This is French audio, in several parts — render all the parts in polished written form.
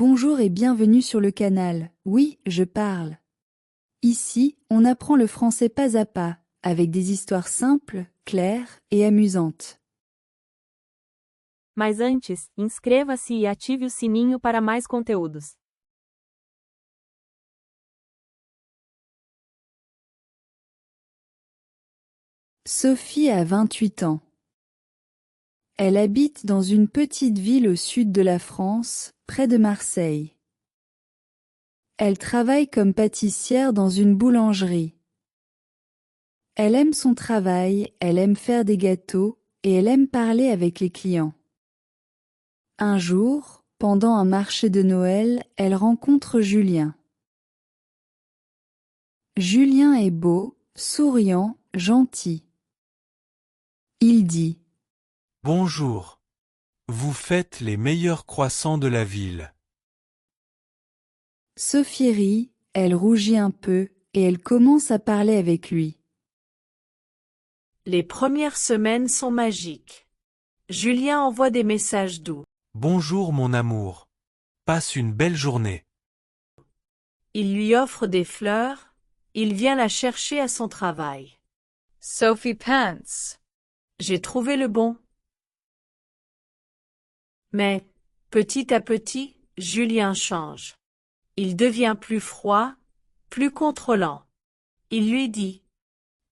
Bonjour et bienvenue sur le canal. Oui, je parle. Ici, on apprend le français pas à pas, avec des histoires simples, claires et amusantes. Mas antes, inscreva-se e ative o sininho para mais conteúdos. Sophie a 28 ans. Elle habite dans une petite ville au sud de la France, près de Marseille. Elle travaille comme pâtissière dans une boulangerie. Elle aime son travail, elle aime faire des gâteaux et elle aime parler avec les clients. Un jour, pendant un marché de Noël, elle rencontre Julien. Julien est beau, souriant, gentil. Il dit: Bonjour. Vous faites les meilleurs croissants de la ville. Sophie rit, elle rougit un peu et elle commence à parler avec lui. Les premières semaines sont magiques. Julien envoie des messages doux. Bonjour mon amour. Passe une belle journée. Il lui offre des fleurs. Il vient la chercher à son travail. Sophie pants. J'ai trouvé le bon. Mais, petit à petit, Julien change. Il devient plus froid, plus contrôlant. Il lui dit: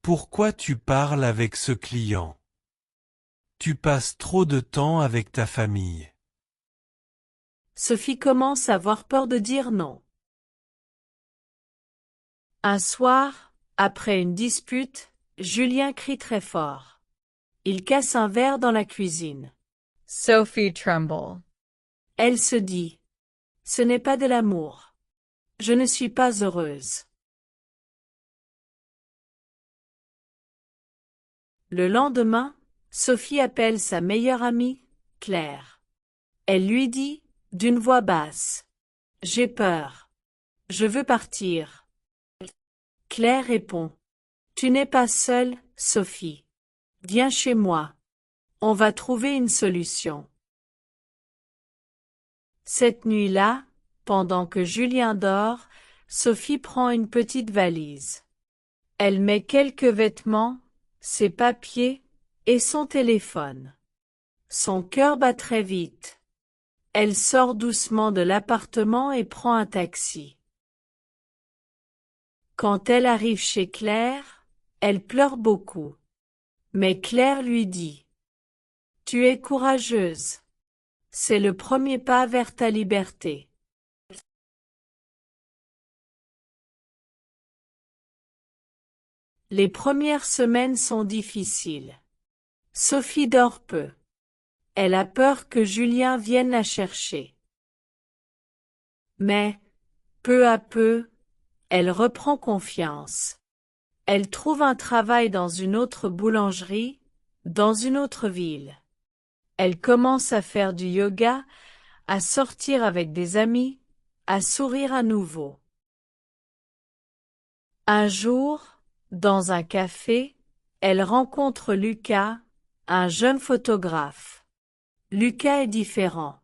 Pourquoi tu parles avec ce client? Tu passes trop de temps avec ta famille. Sophie commence à avoir peur de dire non. Un soir, après une dispute, Julien crie très fort. Il casse un verre dans la cuisine. Sophie tremble. Elle se dit: ce n'est pas de l'amour. Je ne suis pas heureuse. Le lendemain, Sophie appelle sa meilleure amie, Claire. Elle lui dit, d'une voix basse: j'ai peur. Je veux partir. Claire répond: tu n'es pas seule, Sophie. Viens chez moi. On va trouver une solution. Cette nuit-là, pendant que Julien dort, Sophie prend une petite valise. Elle met quelques vêtements, ses papiers et son téléphone. Son cœur bat très vite. Elle sort doucement de l'appartement et prend un taxi. Quand elle arrive chez Claire, elle pleure beaucoup. Mais Claire lui dit: tu es courageuse. C'est le premier pas vers ta liberté. Les premières semaines sont difficiles. Sophie dort peu. Elle a peur que Julien vienne la chercher. Mais, peu à peu, elle reprend confiance. Elle trouve un travail dans une autre boulangerie, dans une autre ville. Elle commence à faire du yoga, à sortir avec des amis, à sourire à nouveau. Un jour, dans un café, elle rencontre Lucas, un jeune photographe. Lucas est différent.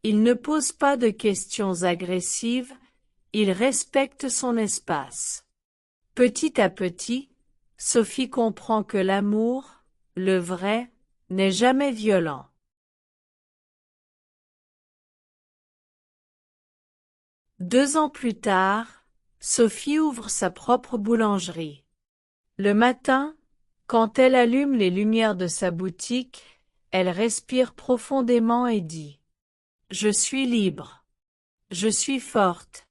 Il ne pose pas de questions agressives, il respecte son espace. Petit à petit, Sophie comprend que l'amour, le vrai, n'est jamais violent. Deux ans plus tard, Sophie ouvre sa propre boulangerie. Le matin, quand elle allume les lumières de sa boutique, elle respire profondément et dit: je suis libre. Je suis forte.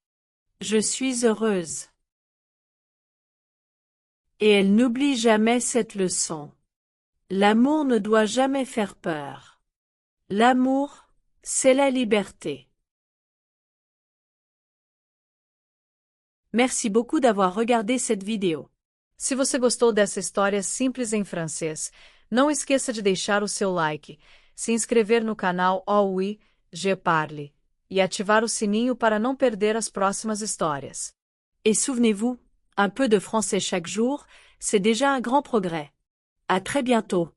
Je suis heureuse. Et elle n'oublie jamais cette leçon. L'amour ne doit jamais faire peur. L'amour, c'est la liberté. Merci beaucoup d'avoir regardé cette vidéo. Se você gostou dessa história simples em francês, não esqueça de deixar o seu like, se inscrever no canal Oui, je parle, e ativar o sininho para não perder as próximas histórias. Et souvenez-vous, un peu de français chaque jour, c'est déjà un grand progrès. À très bientôt.